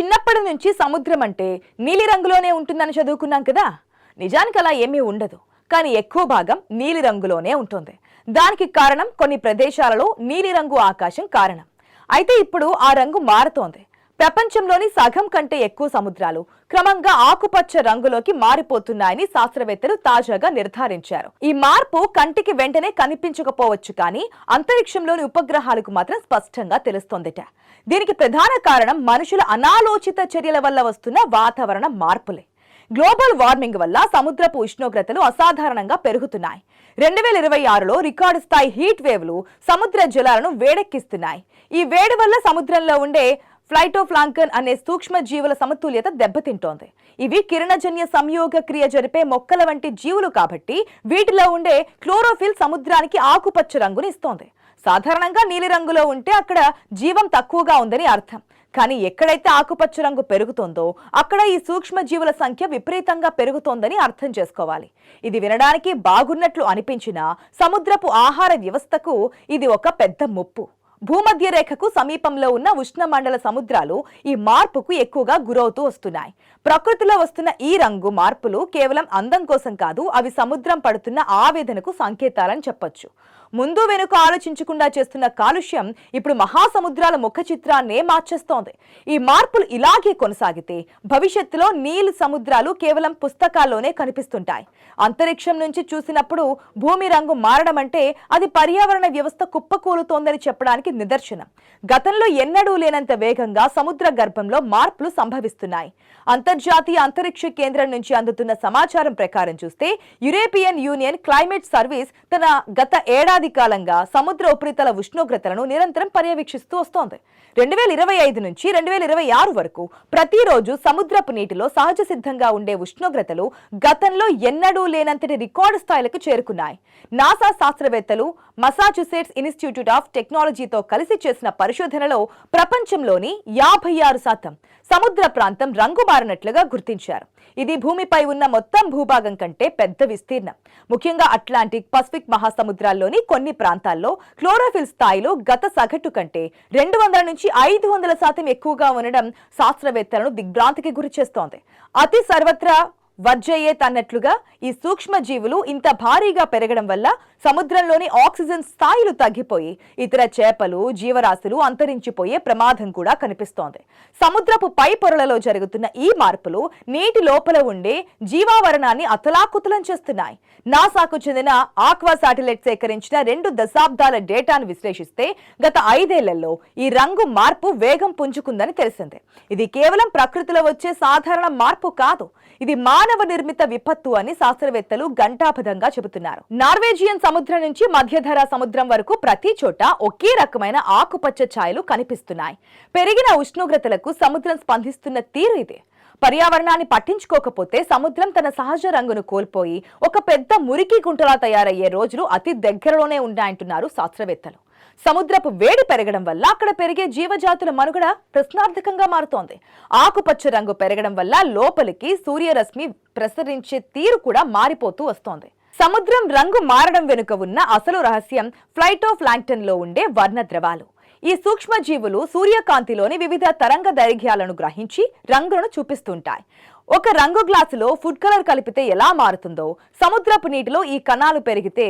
చిన్నప్పటి నుంచి సముద్రం అంటే నీలిరంగులోనే ఉంటుందని చదువుకున్నాం కదా. నిజానికి అలా ఏమీ ఉండదు, కానీ ఎక్కువ భాగం నీలిరంగులోనే ఉంటుంది. దానికి కారణం కొన్ని ప్రదేశాలలో నీలిరంగు ఆకాశం కారణం. అయితే ఇప్పుడు ఆ రంగు మారుతోంది. ప్రపంచంలోని సగం కంటే ఎక్కువ సముద్రాలు క్రమంగా ఆకుపచ్చ రంగులోకి మారిపోతున్నాయని శాస్త్రవేత్తలు తాజాగా నిర్ధారించారు. ఈ మార్పు కంటికి వెంటనే కనిపించకపోవచ్చు, కానీ అంతరిక్షంలోని ఉపగ్రహాలకు మాత్రం స్పష్టంగా తెలుస్తోందట. దీనికి ప్రధాన కారణం మనుషుల అనాలోచిత చర్యల వల్ల వస్తున్న వాతావరణ మార్పులే. గ్లోబల్ వార్మింగ్ వల్ల సముద్రపు ఉష్ణోగ్రతలు అసాధారణంగా పెరుగుతున్నాయి. 2026లో రికార్డు స్థాయి హీట్ వేవ్లు సముద్ర జలాలను వేడెక్కిస్తున్నాయి. ఈ వేడి వల్ల సముద్రంలో ఉండే ఫ్లైటోప్లాంక్టన్ అనే సూక్ష్మ జీవుల సమతుల్యత దెబ్బతింటోంది. ఇవి కిరణజన్య సంయోగ క్రియ జరిపే మొక్కల వంటి జీవులు కాబట్టి వీటిలో ఉండే క్లోరోఫిల్ సముద్రానికి ఆకుపచ్చ రంగుని ఇస్తోంది. సాధారణంగా నీలిరంగులో ఉంటే అక్కడ జీవం తక్కువగా ఉందని అర్థం. కానీ ఎక్కడైతే ఆకుపచ్చ రంగు పెరుగుతోందో అక్కడ ఈ సూక్ష్మ జీవుల సంఖ్య విపరీతంగా పెరుగుతోందని అర్థం చేసుకోవాలి. ఇది వినడానికి బాగున్నట్లు అనిపించినా సముద్రపు ఆహార వ్యవస్థకు ఇది ఒక పెద్ద ముప్పు. భూమధ్య రేఖకు సమీపంలో ఉన్న ఉష్ణమండల సముద్రాలు ఈ మార్పుకు ఎక్కువగా గురవుతూ వస్తున్నాయి. ప్రకృతిలో వస్తున్న ఈ రంగు మార్పులు కేవలం అందం కోసం కాదు, అవి సముద్రం పడుతున్న ఆవేదనకు సంకేతాలని చెప్పొచ్చు. ముందు వెనుక ఆలోచించకుండా చేస్తున్న కాలుష్యం ఇప్పుడు మహాసముద్రాల ముఖ చిత్రాన్నే మార్చేస్తోంది. ఈ మార్పులు ఇలాగే కొనసాగితే భవిష్యత్తులో నీలి సముద్రాలు కేవలం పుస్తకాల్లోనే కనిపిస్తుంటాయి. అంతరిక్షం నుంచి చూసినప్పుడు భూమి రంగు మారడం అంటే అది పర్యావరణ వ్యవస్థ కుప్పకూలుతోందని చెప్పడానికి నిదర్శనం. గతంలో ఎన్నడూ లేనంత వేగంగా సముద్ర గర్భంలో మార్పులు సంభవిస్తున్నాయి. అంతర్జాతీయ అంతరిక్ష కేంద్రం నుంచి అందుతున్న సమాచారం ప్రకారం చూస్తే యూరోపియన్ యూనియన్ క్లైమేట్ సర్వీస్ తన గత ఏడాది కాలంగా సముద్ర ఉపరితల ఉష్ణోగ్రతలను నిరంతరం పర్యవేక్షిస్తూ వస్తోంది. 2025 నుంచి 2026 వరకు ప్రతిరోజు సముద్రపు నీటిలో సహజ సిద్ధంగా ఉండే ఉష్ణోగ్రతలు గతంలో ఎన్నడూ లేనంతటి రికార్డు స్థాయిలకు చేరుకున్నాయి. నాసా శాస్త్రవేత్తలు మసాచుసెట్స్ ఇన్స్టిట్యూట్ ఆఫ్ టెక్నాలజీతో కలిసి చేసిన పరిశోధనలో ప్రపంచంలోని 56% సముద్ర ప్రాంతం రంగు మారినట్లుగా గుర్తించారు. ఇది భూమిపై ఉన్న మొత్తం భూభాగం కంటే పెద్ద విస్తీర్ణం. ముఖ్యంగా అట్లాంటిక్, పసిఫిక్ మహాసముద్రాల్లోని కొన్ని ప్రాంతాల్లో క్లోరోఫిల్ స్థాయిలో గత సగటు కంటే 200 నుంచి 500% ఎక్కువగా ఉండడం శాస్త్రవేత్తలను దిగ్భ్రాంతికి గురిచేస్తోంది. అతి సర్వత్రా వర్జయ్యేత్ అన్నట్లుగా ఈ సూక్ష్మ జీవులు ఇంత భారీగా పెరగడం వల్ల సముద్రంలోని ఆక్సిజన్ స్థాయిలు తగ్గిపోయి ఇతర చేపలు, జీవరాశులు అంతరించిపోయే ప్రమాదం కూడా కనిపిస్తోంది. సముద్రపు పై పొరలలో జరుగుతున్న ఈ మార్పులు నీటి లోపల ఉండే జీవావరణాన్ని అతలాకుతలం చేస్తున్నాయి. నాసాకు చెందిన ఆక్వా శాటిలైట్ సేకరించిన 2 దశాబ్దాల డేటాను విశ్లేషిస్తే గత 5 ఏళ్లలో ఈ రంగు మార్పు వేగం పుంజుకుందని తెలిసింది. ఇది కేవలం ప్రకృతిలో వచ్చే సాధారణ మార్పు కాదు, ఇది మానవ నిర్మిత విపత్తు అని శాస్త్రవేత్తలు ఘంటాపథంగా చెబుతున్నారు. నార్వేజియన్ సముద్రం నుంచి మధ్యధరా సముద్రం వరకు ప్రతి చోట ఒకే రకమైన ఆకుపచ్చ ఛాయలు కనిపిస్తున్నాయి. పెరిగిన ఉష్ణోగ్రతలకు సముద్రం స్పందిస్తున్న తీరు ఇదే. పర్యావరణాన్ని పట్టించుకోకపోతే సముద్రం తన సహజ రంగును కోల్పోయి ఒక పెద్ద మురికి గుంటలా తయారయ్యే రోజులు అతి దగ్గరలోనే ఉన్నాయంటున్నారు శాస్త్రవేత్తలు. సముద్రపు వేడి పెరగడం వల్ల అక్కడ పెరిగే జీవజాతుల మనుగడ ప్రశ్నార్థకంగా మారుతోంది. ఆకుపచ్చ రంగు పెరగడం వల్ల లోపలికి సూర్యరశ్మి ప్రసరించే తీరు కూడా మారిపోతూ వస్తోంది. సముద్రం రంగు మారడం వెనుక ఉన్న అసలు రహస్యం ఫ్లైటోప్లాంక్టన్ లో ఉండే వర్ణ ద్రవాలు. ఈ సూక్ష్మ జీవులు సూర్యకాంతిలోని వివిధ తరంగ దైర్ఘ్యాలను గ్రహించి రంగులను చూపిస్తుంటాయి. ఒక రంగు గ్లాసులో ఫుడ్ కలర్ కలిపితే ఎలా మారుతుందో సముద్రపు నీటిలో ఈ కణాలు పెరిగితే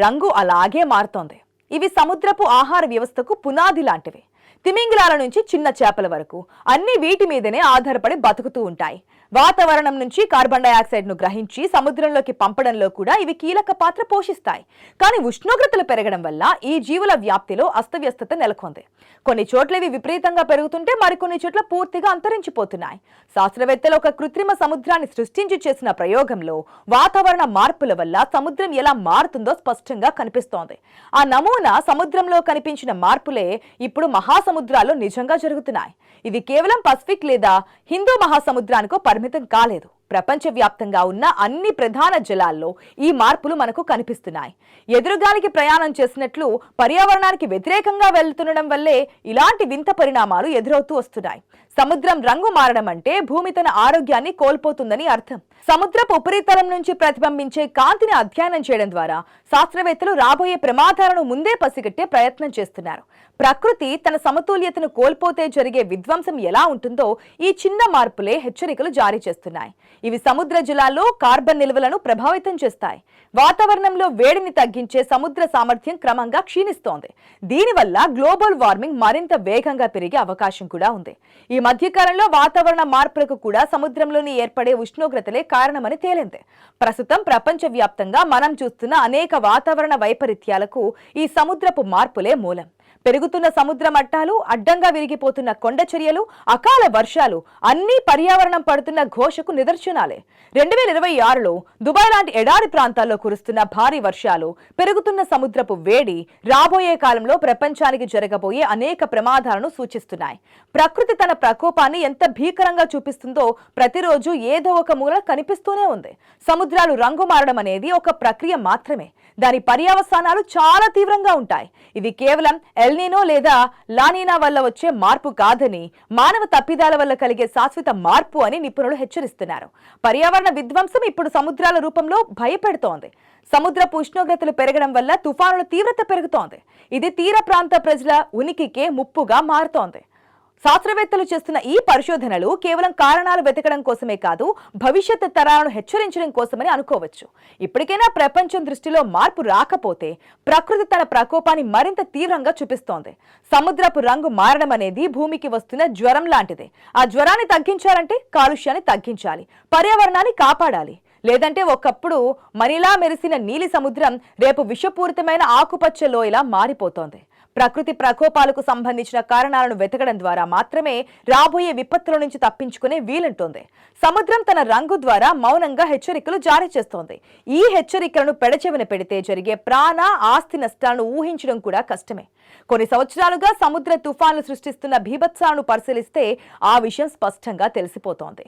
రంగు అలాగే మారుతోంది. ఇవి సముద్రపు ఆహార వ్యవస్థకు పునాది లాంటివి. తిమింగలాల నుంచి చిన్న చేపల వరకు అన్ని వీటి మీదనే ఆధారపడి బతుకుతూ ఉంటాయి. వాతావరణం నుంచి కార్బన్ డయాక్సైడ్ ను గ్రహించి సముద్రంలోకి పంపడంలో కూడా ఇవి కీలక పాత్ర పోషిస్తాయి. కానీ ఉష్ణోగ్రతలు పెరగడం వల్ల ఈ జీవుల వ్యాప్తిలో అస్తవ్యస్తత నెలకొంది. కొన్ని చోట్ల ఇవి విపరీతంగా పెరుగుతుంటే మరికొన్ని చోట్ల పూర్తిగా అంతరించిపోతున్నాయి. శాస్త్రవేత్తలు ఒక కృత్రిమ సముద్రాన్ని సృష్టించి చేసిన ప్రయోగంలో వాతావరణ మార్పుల వల్ల సముద్రం ఎలా మారుతుందో స్పష్టంగా కనిపిస్తోంది. ఆ నమూనా సముద్రంలో కనిపించిన మార్పులే ఇప్పుడు మహాసముద్రాల్లో నిజంగా జరుగుతున్నాయి. ఇది కేవలం పసిఫిక్ లేదా హిందూ మహాసముద్రానికో పరిమితం కాలేదు. ప్రపంచవ్యాప్తంగా ఉన్న అన్ని ప్రధాన జలాల్లో ఈ మార్పులు మనకు కనిపిస్తున్నాయి. ఎదురుగాలికి ప్రయాణం చేసినట్లు పర్యావరణానికి వ్యతిరేకంగా వెళ్తుండడం వల్లే ఇలాంటి వింత పరిణామాలు ఎదురవుతూ వస్తున్నాయి. సముద్రం రంగు మారడం అంటే భూమి తన ఆరోగ్యాన్ని కోల్పోతుందని అర్థం. సముద్రపు ఉపరితలం నుంచి ప్రతిబింబించే కాంతిని అధ్యయనం చేయడం ద్వారా శాస్త్రవేత్తలు రాబోయే ప్రమాదాలను ముందే పసిగట్టే ప్రయత్నం చేస్తున్నారు. ప్రకృతి తన సమతుల్యతను కోల్పోతే జరిగే విధ్వంసం ఎలా ఉంటుందో ఈ చిన్న మార్పులే హెచ్చరికలు జారీ చేస్తున్నాయి. ఇవి సముద్ర జలాల్లో కార్బన్ నిల్వలను ప్రభావితం చేస్తాయి. వాతావరణంలో వేడిని తగ్గించే సముద్ర సామర్థ్యం క్రమంగా క్షీణిస్తోంది. దీనివల్ల గ్లోబల్ వార్మింగ్ మరింత వేగంగా పెరిగే అవకాశం కూడా ఉంది. ఈ మధ్యకాలంలో వాతావరణ మార్పులకు కూడా సముద్రంలోని ఏర్పడే ఉష్ణోగ్రతలే కారణమని తేలింది. ప్రస్తుతం ప్రపంచవ్యాప్తంగా మనం చూస్తున్న అనేక వాతావరణ వైపరీత్యాలకు ఈ సముద్రపు మార్పులే మూలం. పెరుగుతున్న సముద్ర మట్టాలు, అడ్డంగా విరిగిపోతున్న కొండ చర్యలు, అకాల వర్షాలు అన్నీ పర్యావరణం పడుతున్న ఘోషకు నిదర్శనాలే. 2026లో దుబాయ్ లాంటి ఎడారి ప్రాంతాల్లో కురుస్తున్న భారీ వర్షాలు, పెరుగుతున్న సముద్రపు వేడి రాబోయే కాలంలో ప్రపంచానికి జరగబోయే అనేక ప్రమాదాలను సూచిస్తున్నాయి. ప్రకృతి తన ప్రకోపాన్ని ఎంత భీకరంగా చూపిస్తుందో ప్రతిరోజు ఏదో ఒక మూల కనిపిస్తూనే ఉంది. సముద్రాలు రంగు మారడం అనేది ఒక ప్రక్రియ మాత్రమే. దాని పర్యవసానాలు చాలా తీవ్రంగా ఉంటాయి. ఇది కేవలం ఎల్నినో లేదా లానినా వల్ల వచ్చే మార్పు కాదని, మానవ తప్పిదాల వల్ల కలిగే శాశ్వత మార్పు అని నిపుణులు హెచ్చరిస్తున్నారు. పర్యావరణ విధ్వంసం ఇప్పుడు సముద్రాల రూపంలో భయపెడుతోంది. సముద్రపు ఉష్ణోగ్రతలు పెరగడం వల్ల తుఫానుల తీవ్రత పెరుగుతోంది. ఇది తీర ప్రాంత ప్రజల ఉనికికే ముప్పుగా మారుతోంది. శాస్త్రవేత్తలు చేస్తున్న ఈ పరిశోధనలు కేవలం కారణాలు వెతకడం కోసమే కాదు, భవిష్యత్ తరాలను హెచ్చరించడం కోసమని అనుకోవచ్చు. ఇప్పటికైనా ప్రపంచం దృష్టిలో మార్పు రాకపోతే ప్రకృతి తన ప్రకోపాన్ని మరింత తీవ్రంగా చూపిస్తోంది. సముద్రపు రంగు మారడం అనేది భూమికి వస్తున్న జ్వరం లాంటిదే. ఆ జ్వరాన్ని తగ్గించాలంటే కాలుష్యాన్ని తగ్గించాలి, పర్యావరణాన్ని కాపాడాలి. లేదంటే ఒకప్పుడు మనిలా మెరిసిన నీలి సముద్రం రేపు విషపూరితమైన ఆకుపచ్చ లోయలా మారిపోతోంది. ప్రకృతి ప్రకోపాలకు సంబంధించిన కారణాలను వెతకడం ద్వారా మాత్రమే రాబోయే విపత్తుల నుంచి తప్పించుకునే వీలుంటుంది. సముద్రం తన రంగు ద్వారా మౌనంగా హెచ్చరికలు జారీ చేస్తోంది. ఈ హెచ్చరికలను పెడచెవిన పెడితే జరిగే ప్రాణ ఆస్తి నష్టాలను ఊహించడం కూడా కష్టమే. కొన్ని సంవత్సరాలుగా సముద్ర తుఫాన్లు సృష్టిస్తున్న బీభత్సాలను పరిశీలిస్తే ఆ విషయం స్పష్టంగా తెలిసిపోతోంది.